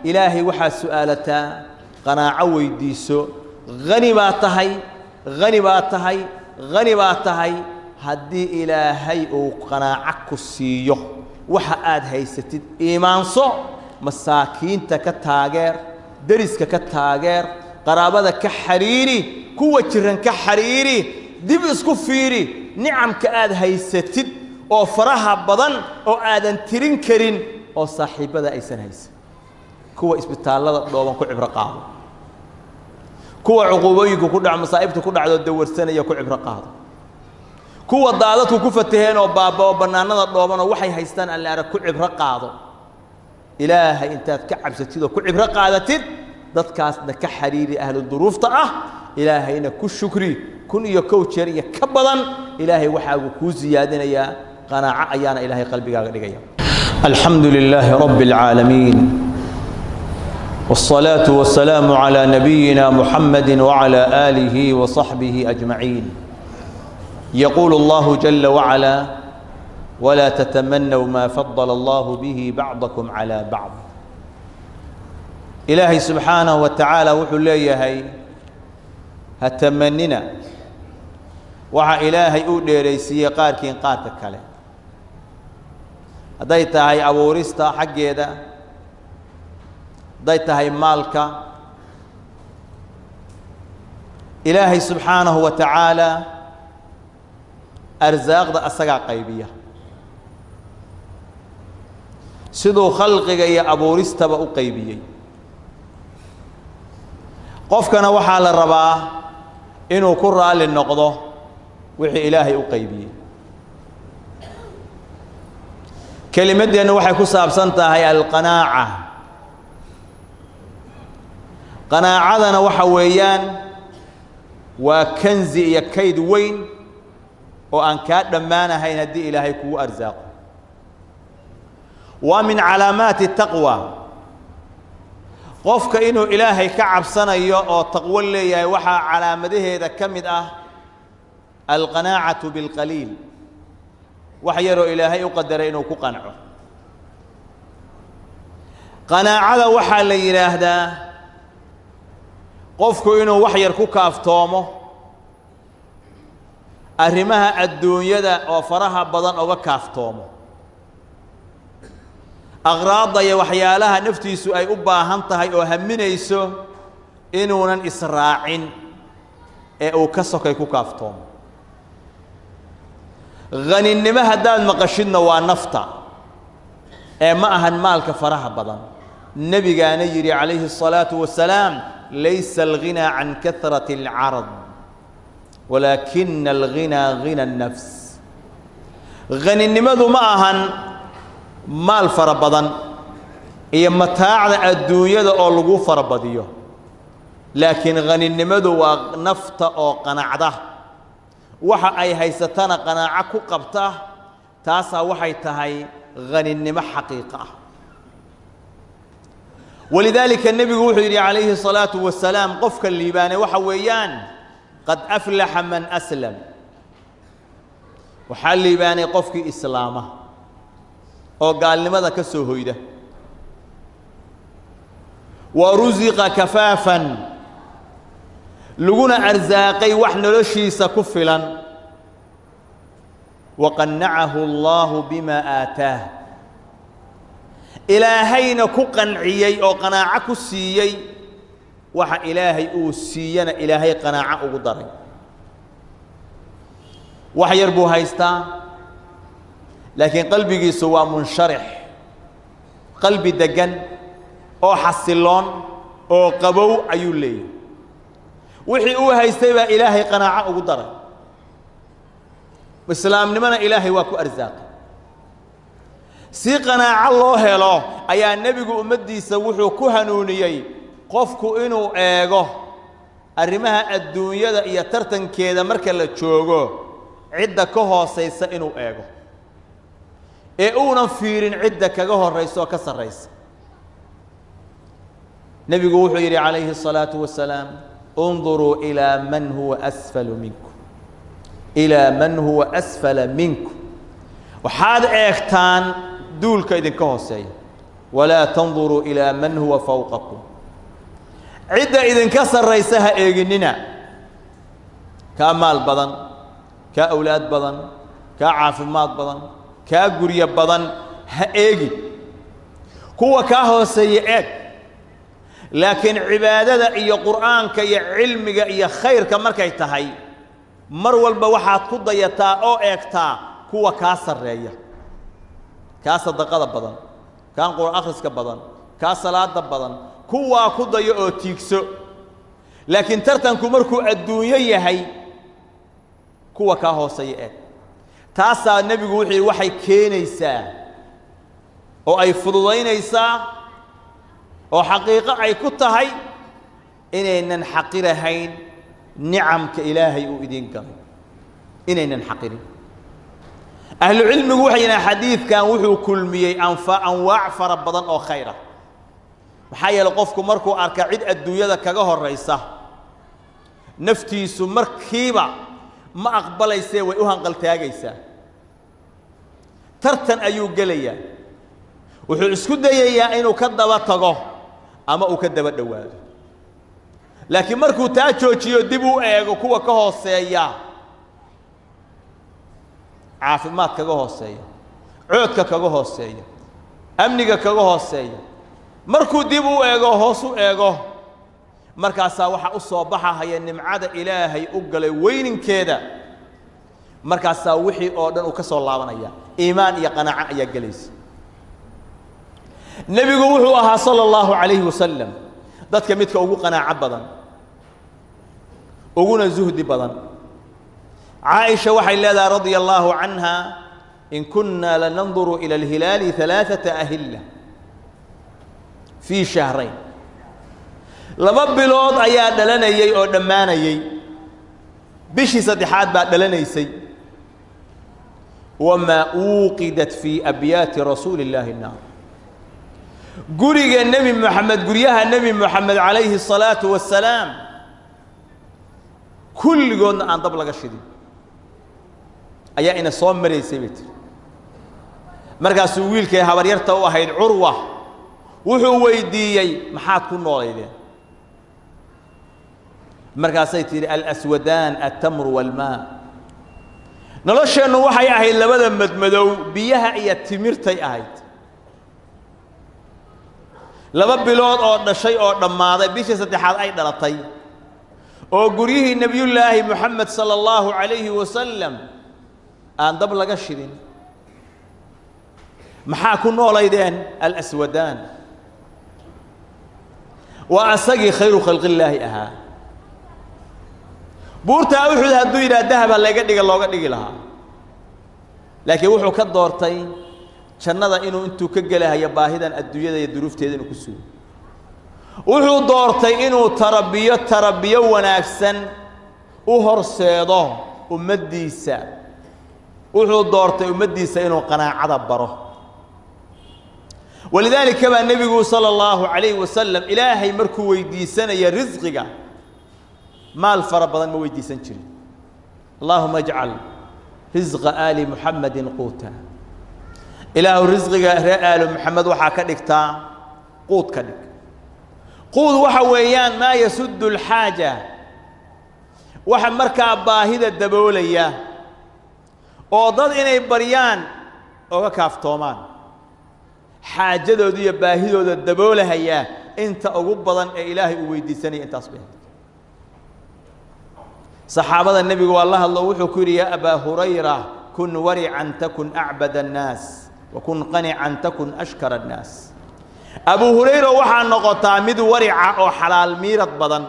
إلهي وحا سؤالتا قناعة ويديسو غني باتهي غني باتهي غني باتهي هدي إلهي وقناعة كسيو وحا آد هيستد إيمان صو مساكين تكتاغير درس كتاغير قرابة كحريري كوة جرن كحريري دب اسكو فيري نعم كآد هيستد أو فرها بدن أو آدن ترين كرين أو صاحب هذا أيسن هيس كوة إسبتال الله دوام كل عبر قاضي كوة عقوبيك وكل عم مصائبته كل عدد الدور سنة يكون عبر قاضي كوة ضالت وكفتهين وبابا وبنانا دوامنا وحي هيستان اللي أرى كل عبر قاضي إلهي أنت تكعب ستيد وكل عبر قاضي ضد كاس نكحريري أهل الظروف طاعة إلهي إن كل شكري كن يكوتشر يكبضن إلهي وحاجو كوزيادنا يا قناعة أيانا إلهي قلبي قاعد. الحمد لله رب العالمين والصلاة والسلام على نبينا محمد وعلى آله وصحبه أجمعين. يقول الله جل وعلا ولا تتمنوا ما فضل الله به بعضكم على بعض. إلهي سبحانه وتعالى وحليه هي هتمننا وحا إلهي أوديريسي قاركين قارك كله هدايتا هاي أبوريستا حقيدا هدايتا هاي مالكا إلهي سبحانه وتعالى أرزاق دا أساقا قيبية سدو خلقك يا أبوريستا بأو قيبية قفكنا وحال الرباه إنه كرة للنقضة وحي إلهي أقيبي كلمة دي أنه وحي كساب سنتا هي القناعة قناعة وحويان وكنزي يكيد وين وأن كاد لمانا هي ندي إلهي كو أرزاق ومن علامات التقوى قفك إنه إلهي كعب سنة أو تقول لي وحا على مده إذا كمد القناعة بالقليل وحيرو إلهي يقدر إنه كقنعه قناعة وحا اللي يراهدا قفك إنه وحير كافتومه أرمها الدنيا وفرها بدن أو كافتومه أغراض يا وحيالها نفتيسو أي أبا هنطهي أو همينيسو إنونا إسراعين أو كسوك يكو كافتوم غني النما هدان مقشنا ونفتا ما أهن مالك فرها بدن النبي قال يجري عليه الصلاة والسلام ليس الغنى عن كثرة العرض ولكن الغنى غنى النفس غني النما ذو ما أهن مال فربضن هي متاع الدنيا أو لغو فربضيه لكن غني النمد ونفط أو قناعده وحا أي هيستنا قناعة قبته تاسا وحي تهي غني النم حقيقة ولذلك النبي يقول عليه الصلاة والسلام قفك الليبان وحويان قد أفلح من أسلم وحال الليبان قفك إسلامه أو قال لماذا كسوه يده ورزق كفافا لقنا أرزاقي وحن لشي سكفلا وقنعه الله بما آتاه إلهين كقنعيي أو قناعة كسيي وح إلهي أوسينا إلهي قناعة أقدري وح يربو هايستا لكن قلبي سوى منشرح قلبي دقن أو حسلون أو قبو أيولي وحي أوها يستيبا إلهي قناعة أقدر والسلام نمنا إلهي واكو أرزاق سي قناعة الله له أيا النبي أمدي سوحو كهنونيي قفكو إنو إيغو أرمها الدنيا إيا ترتن كيدا مركا لتشوغو عدة كهو سيسا إنو إيغو أونا فيرين عدة كهو الرئيس وكسر الرئيس نبي يقول عليه الصلاة والسلام انظروا إلى من هو أسفل منكم إلى من هو أسفل منكم وحاد إيختان دول كيدن كهوسي ولا تنظروا إلى من هو فوقكم عدة إذن كسر ريسها إيجننا كمال بدن كأولاد بدن كعافمات بدن كقرية بدن هإيجي كوا كهو سيئات لكن عبادة إيا قرآن كي علم إيا خير كمركي تهي مرول بوحات كده يتا أو إكتا كوا كاسر ريا كاسر دقة بدن كان قرآن أخرس كبدن كاسلات بدن كوا كده يأتيكسو لكن ترتن كمركو الدنيا هي كوا كهو سيئات تاسا النبي وحي وحي كينيسا أو أي فضلينيسا أو حقيقة أي كتهي إننا نحقر هين نعم كإلهي وإدين كم إننا نحقر أهل العلم وحينا حديث كان وحو كل مية أنواع فربضان أو خيرة وحيا لقفكم مركو أركعيد الدنيا كجهر رئيسه نفتي سمركيبة ما أقبل يسوي وهنقل تاجيسه ترتن أيو جليا وحو اسكت يا إنه كذب تجاه أما أكذب الدوال لكن مركو تاجوتي يدبو إيجو كوا كهوسيا عافمات كهوسيا عود كهوسيا أمنيك كهوسيا مركو دبو إيجو هوسو إيجو مركاسا وحا أصوبها هي النمعة إلهي أقل وين كذا مركاسا وحي أودن وكسر الله ونيا إيمان يا قناعة يا جليس النبي وحوها صلى الله عليه وسلم ذاتك متك أقول قناعة بدن أقول زهد بدن عائشة وحي الله رضي الله عنها إن كنا لننظر إلى الهلال 3 أهلة في شهرين لما بلود أيا دلنا يي أو دمانا يي بشي صدحات بعد دلنا يسي وما أوقدت في أبيات رسول الله النار قرية النبي محمد قريها النبي محمد عليه الصلاة والسلام كل قلنا عن طبلغ الشديد أيا إن صوم مري سيبت مركز سويل كي هبريرتا وهيد عروة وهو ويدي محات كل نوعين مركز سيتي الأسودان التمر والماء نلش إنه وحي أهل لبدا مدمدو بيها إيا تمرتي أهيد لما بلود أو شيء أو دماغ بيش ستحال أي دلتي أو قريه النبي الله محمد صلى الله عليه وسلم أن دبل قشرين محاكون وليدين الأسودان وأسقي خير خلق الله أها بورتا أحد هدو إلى الذهب اللي قدق الله قدق لها لكن وحو كالدورتين شنada inuu intuu ka galahay baahidan adduunyada iyo duruufteeda inuu ku suugo wuxuu doortay inuu tarabiyo wanaagsan u horseedo ummadiisa wuxuu doortay ummadiisa inuu qanaacada baro ولذلك كما النبي صلى الله عليه وسلم إلهي مركو ويديسنا يا رزقك مال فربضان ما ويديسن جري اللهم اجعل رزق آل محمد قوتا إله رزقك آل محمد وحا كدكتا قوت كدك قوت وحا ويان ما يسد الحاجة وحا مركا باهدة دبولية وضد إني بريان وكافتومان حاجة دي باهدة الدبولة هي انت أقبضا إلهي ويديسني انت أصبح صحابة النبي والله الله وحكر يا أبا هريرة كن ورعا تكن أعبد الناس وكن قنعا تكن أشكر الناس أبو هريرة وحان نقطع مد ورعا أو حلال ميرت بدن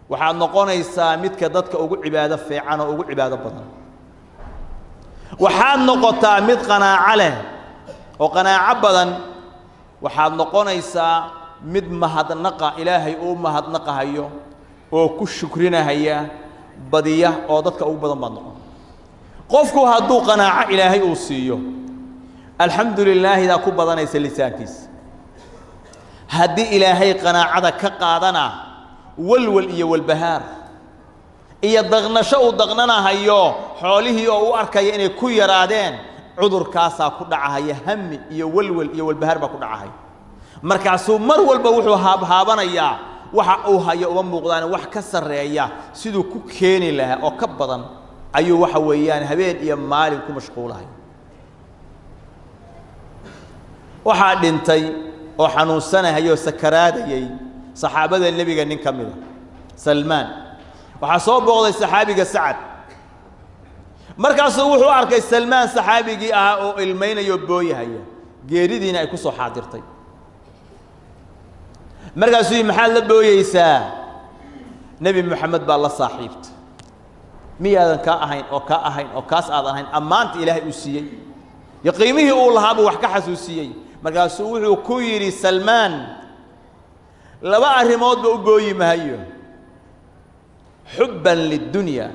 وحان نقونا يسامد كدتك أقول عبادة في عنا أقول عبادة بدن وحان نقطع مد قناع له وقناع بدن وحان نقونا يسا مد مهد نقا إلهي أو مهد نقا هيو وكل شكرنا هيا بدية أو دتك أقول بدن بدن قفكو هدو قناع إلهي أوصيه الحمد لله إذا كبضنا يسلسانكيس هدي إلهي قناعة كقادنا والول إيا والبهار إيا ضغنا شو ضغننا هيو حوله أو أركي إني كوي رادين cudur kaasaa ku dhacaya hami iyo walwal iyo walbahaar baa ku dhacaya markaasuu mar walba wuxuu haabanayaa waxa uu hayo uma muuqdaan wax ka sareeya sidoo ku keeni lahaa oo ka badan ayuu waxa weeyaan habeen iyo maalin ku mashquulahay waxa dhintay oo xanuunsanahay oo sakaraadayay saxaabada nabiga nin kamida Salman waxa soo booqday saxaabiga Sacad markaasuu wuxuu arkay Salman saxaabigii ah oo ilmeynayo booyahaya geeridiina ay ku soo xaadirtay markaasuu maxaa la booyaysaa nabi maxamed baa la saaxiibta miyaadan ka ahayn oo kaas aad ahayn amaanta ilaahay uu siiyay yaqiimihii uu lahaa buu wax ka xasuusiyay markaasuu wuxuu ku yiri Salman laba arimood buu booyi mahayo حبا للدنيا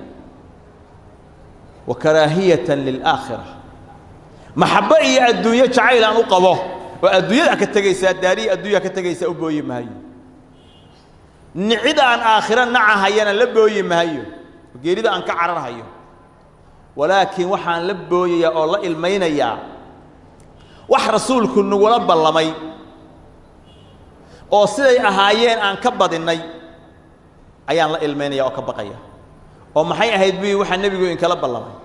وكراهية للآخرة محبة إيا الدنيا جعيل أن أقبه والدنيا كتجيسة داري الدنيا كتجيسة أبوي مهيو نعيد عن آخرة نعها هينا لبوي مهيو وجريد عن كعرر هيو ولكن وحن لبوي يا الله المين يا وح رسولك ولا بالله أو سيد أهايين عن كبد الني ayaan la ilmeynaya oo ka baqaya oo maxay ahayd bii waxa nabigu in kala ballamay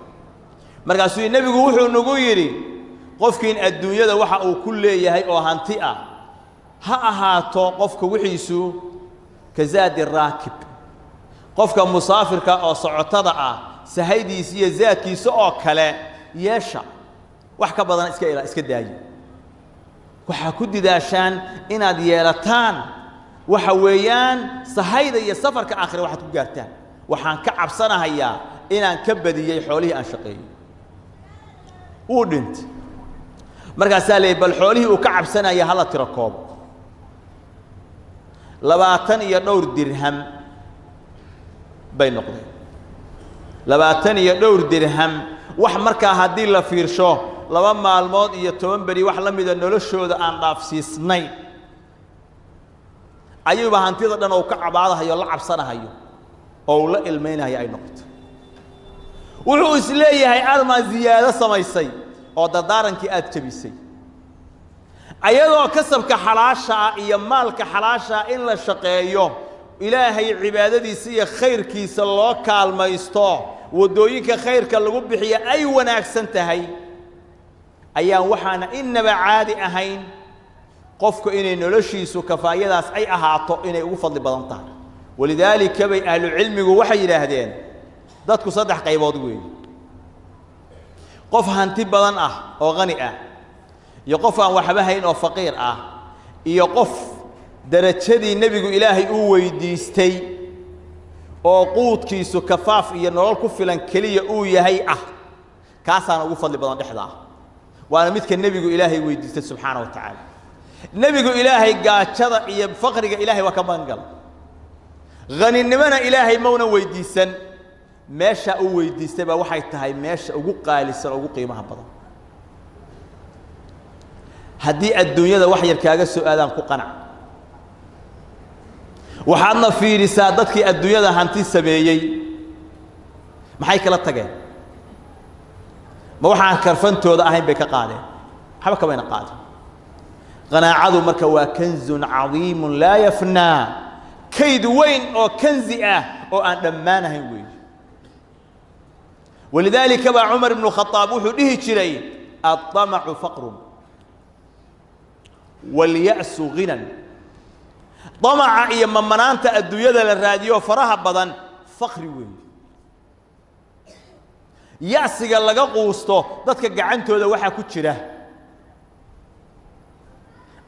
markaasuu nabigu wuxuu nagu yiri qofkiin adduunyada waxa uu ku leeyahay oo hanti ah ha ahaato qofka wixiisu kazaadi raakib qofka musaafirka oo socotada ah sahaydiisa iyo zaadkiisa oo kale yeesha wax ka badan iska daayi waxa ku didaashaan inaad yeelataan waxa weeyaan sahayda iyo safarka aakhir waxaad ku gaartaan waxaan ka cabsanahayaa inaan ka badiyay xoolihii aan shaqeeyay uu dhint markaas leey bal xoolihii uu ka cabsanaya hala tiro koob 20 iyo dhowr dirham bay noqdeen 20 iyo dhowr dirham wax markaa hadii la fiirsho laba maalmood iyo 10 bari wax la mid ah noloshooda aan dhaafsiisnay ayuba hantida dhan oo ka cabaadahayo la cabsanahayo oo la ilmeynayo ay noqoto wuxuu isleeyahay arma ziyaado samaysay oo dardarankii aad jabisay ayadoo kasabka xalaasha iyo maalka xalaasha in la shaqeeyo ilaahay cibaadadiisa iyo khayrkiisa loo kaalmaysto wadooyinka khayrka lagu bixiyo ay wanaagsan tahay ayaan waxaana inaba caadi ahayn qofku inay noloshiisu kafaayadaas ay ahaato inay ugu fadli badan tahay walidaalika bay ahlu cilmigu waxay yiraahdeen dadku saddex qaybood weey qof hanti badan ah oo qani ah iyo qof aan waxba hayn oo faqiir ah iyo qof darajadii nabigu ilaahay uu weydiistay oo quudkiisu kafaaf iyo nolol ku filan kaliya uu yahay ah kaasaan ugu fadli badan dhexda waana midka nabigu ilaahay weydiistay subhanahu wa ta'ala nabigu ilaahay gaajada iyo faqriga ilaahay waa ka bangal ghaninimana ilaahay mawna weydiisan meesha uu weydiistay ba waxay tahay meesha ugu qaalisan ugu qiimaha badan hadii adduunyada wax yar kaaga soo aadaan ku qanac waxaadna fiirisaa dadkii adduunyada hanti sameeyay maxay kala tageen ma waxaan karfantooda ahayn bay ka qaadeen waxba ka bayna qaadeen qanaacadu marka waa kanzun cadiim la yafna kayd weyn oo kanzi ah oo aan dhamaanahayn weey ولذلك با عمر بن الخطاب وحده جري الطمع فقر واليأس غنى طمع يا ممنانت الدنيا للراديو فرها بدن فقر وين يأسga laga quusto dadka gacantooda waxa ku jira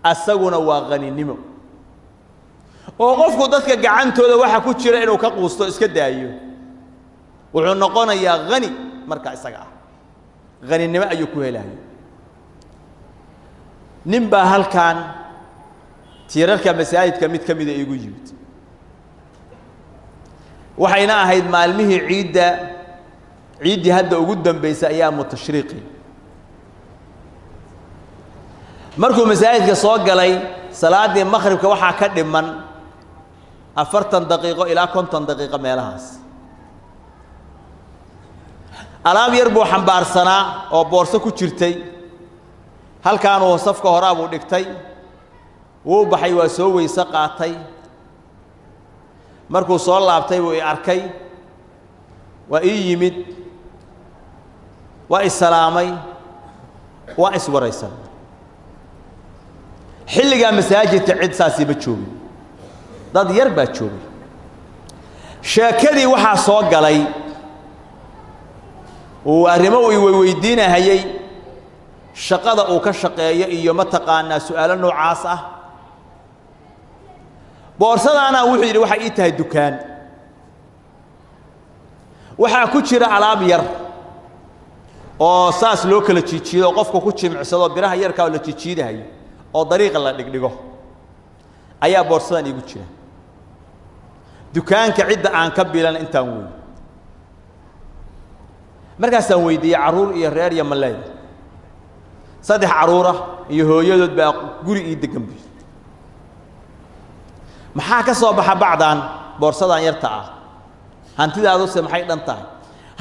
asaguna waa qaninimo oo qofku dadka gacantooda waxa ku jira inuu ka quusto iska daayo wuxuu noqonayaa qani marka isaga ah qaninimo ayuu ku helayo nimba halkan tiirarka masaajidka mid kamid ah igu yimid waxayna ahayd maalmihii ciidi hadda ugu dambeysay ayaa mutashriqi markuu masaajidka soo galay salaadii maghribka waxa ka dhiman 40 daqiiqo ilaa 50 daqiiqo meelahaas alaab yar buu xambaarsanaa oo boorso ku jirtay halkaanuu safka horaa buu dhigtay wuu baxay waa soo weyse qaatay markuu soo laabtay buu i arkay waa ii yimid waa isalaamay waa iswaraysan xilligaa masaajidka cid saasi ma joogin dad yar baa joogay sheekadii waxaa soo galay uu arrimo uu weydiinayay shaqada uu ka shaqeeyo iyo ma taqaanaa su'aalo noocaas ah boorsadaana wuxuu yidhi waxa ii tahay dukaan waxaa ku jira alaab yar oo saas loo kala jiijiido qofku ku jimicsado biraha yarka oo la jiijiidahay oo dariiqa la dhigdhigo ayaa boorsadan iigu jira dukaanka cidda aan ka bilan intaan weey markaasaan weydiiyey caruur iyo reer iyo maleey saddex caruura iyo hooyadood baa guri ii degan bi maxaa ka soo baxa bacdan boorsadan yarta ah hantidaadu se maxay dhan tahay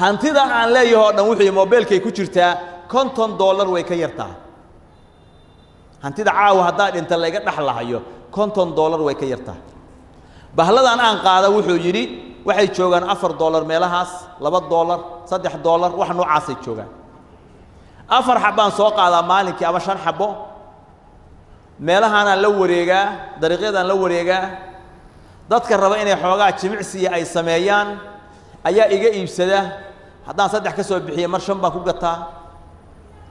hantida aan leeyahay dhan wixii mobilkay ku jirtaa $50 way ka yartaa hantida caawa hadaa dhinta laga dhaxlahayo $50 way ka yartaa bahladan aan qaada wuxuu yiri waxay joogan $4 meelahaas $2 $3 wax noocaas ay joogan afar xabaan soo qaada maalinkii ama 5 xabo meelahan la wareegaa dariiqadan la wareegaa dadka raba inay xoogaa jimicsi ay sameeyaan ayaa iga iibsada haddaan 3 ka soo bixiyo mar 5 baan ku gataa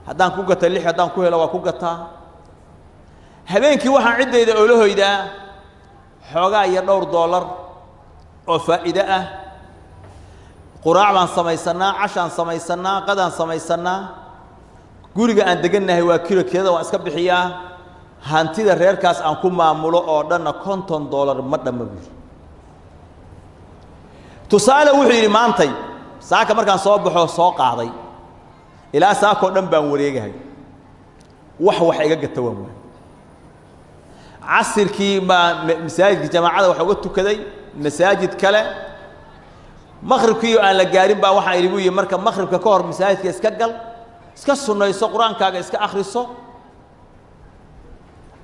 haddaan ku gato 6 haddaan ku helo waa ku gataa habeenkii waxaan ciidayda oo la hoydaa xoogaa iyo $2 oo faa'iido ah quraac baan samaysanaa cashaan samaysanaa qadaan samaysanaa guriga aan deganahay waa kilokeeda waa iska bixiyaa hantida reerkaas aan ku maamulo oo dhan $50 ma dhamayo tusaale wuxuu yiri maantay saaka markaan soo baxo soo qaaday ilaa saako dhan baan wareegahay wax iga gatawan waa casirkii ma masaajidka jamaacada waxa uga tukaday masaajid kale maghribkii aan la gaarin baa waxa iligu yiri marka maghribka ka hor masaajidka iska gal iska sunnayso quraankaaga iska akhriso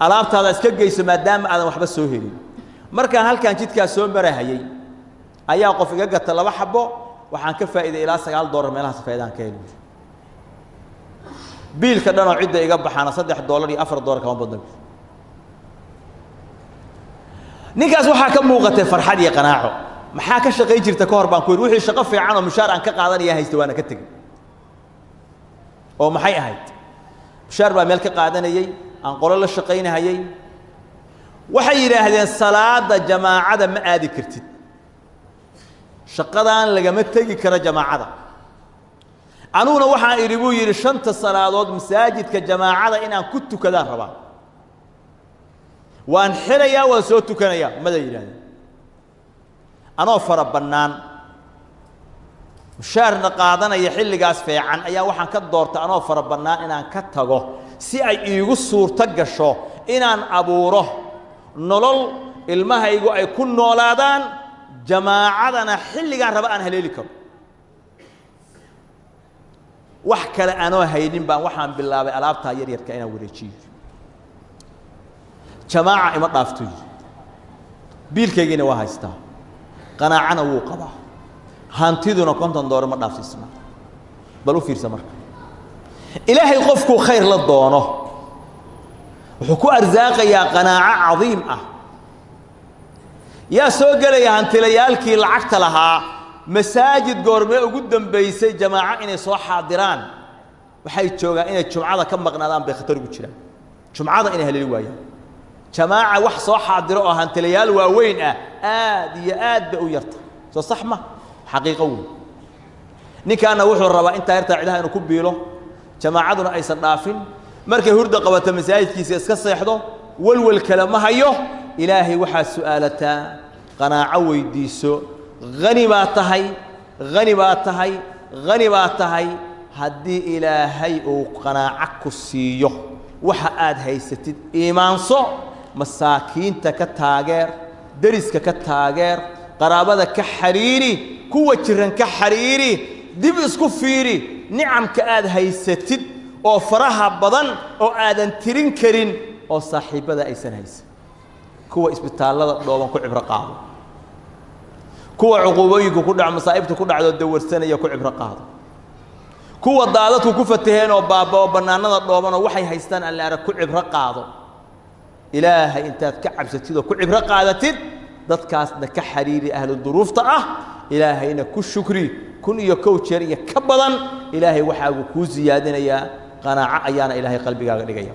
alaabtaada iska geyso maadaama aadan waxba soo helin markaan halkaan jidka soo marahayay ayaa qof iga gata 2 xabo waxaan ka faa'iiday ilaa $9 meelaha faa'iidaan ka helay biilka dhanoo cidda iga baxana $3 iyo $4 kama badno ninkaas waxa ka muuqatay farxad iyo qanaaco maxaa ka shaqay jirta ka hor baan ku wixii shaqo fiican oo mushaar aan ka qaadanaya haysta waana ka tagay oo maxay ahayd mushaar baa meel ka qaadanayay aan qolo la shaqaynayay waxay yiraahdeen salaada jamaacada ma aadi kartid shaqadan lagama tagi karo jamaacada anuna waxaan irigu yiri 5 salaadood masaajidka jamaacada inaan ku tukadaan rabaa waan xirayaa waan soo tukanayaa mada yiraahdeen anoo fara banaan mushaarna qaadanaya xilligaas fiican ayaa waxaan ka doortay anoo fara banaan inaan ka tago si ay iigu suurta gasho inaan abuuro nolol ilmahaygu ay ku noolaadaan jamaacadana xilligan raba aan haleeli karo wax kale aanoo haynin baan waxaan bilaabay alaabta yar yarka inaan wareejiyo jamaaca ima dhaafto biilkaygiina waa haystaa qanaacana wuu qabaa hantiduna $50 ma dhaafsiisna bal u fiirsa marka ilaahay qofku khayr la doono wuxuu ku arsaaqayaa qanaaco cadiim ah yaa soo galaya hantilayaalkii lacagta lahaa masaajid goorme ugu dambeysay jamaaca inay soo xaadiraan waxay joogaan inay jumcada ka maqnaadaan bay khatar ugu jiraan jumcada inay haleeli waayaan jamaaca wax soo xaadiro oo hantilayaal waaweyn ah aad iyo aad bay u yarta soo sax ma xaqiiqo weyn ninkaana wuxuu rabaa inta yarta ciidaha inuu ku biilo jamaacaduna aysan dhaafin markay hurda qabato masaajidkiisa iska seexdo walwal kale ma hayo ilaahay waxa su'aalataa qanaaco weydiiso غني baa tahay غني baa tahay غني baa tahay haddii ilaahay uu qanaaco ku siiyo waxa aad haysatid iimaanso masaakiinta ka taageer dariska ka taageer qaraabada ka xariiri kuwa jiran ka xariiri dib isku fiiri nicamka aad haysatid oo faraha badan oo aadan tirin karin oo saaxiibada aysan haysan kuwa isbitaalada dhooban ku cibro qaado kuwa cuquubooyinka ku dhac masaa'ibta ku dhacdo dawarsanaya ku cibro qaado kuwa daadadku ku fataheen oo baabao banaanada dhooban oo waxay haystaan aan la arag ku cibro qaado ilaahay intaad ka cabsatid oo ku cibro qaadatid dadkaasna ka xariiri ahlu duruufta ah ilaahayna ku shukri kun iyo kow jeer iyo ka badan ilaahay waxaa uu ku ziyaadinayaa qanaaco ayaana ilaahay qalbigaaga dhigaya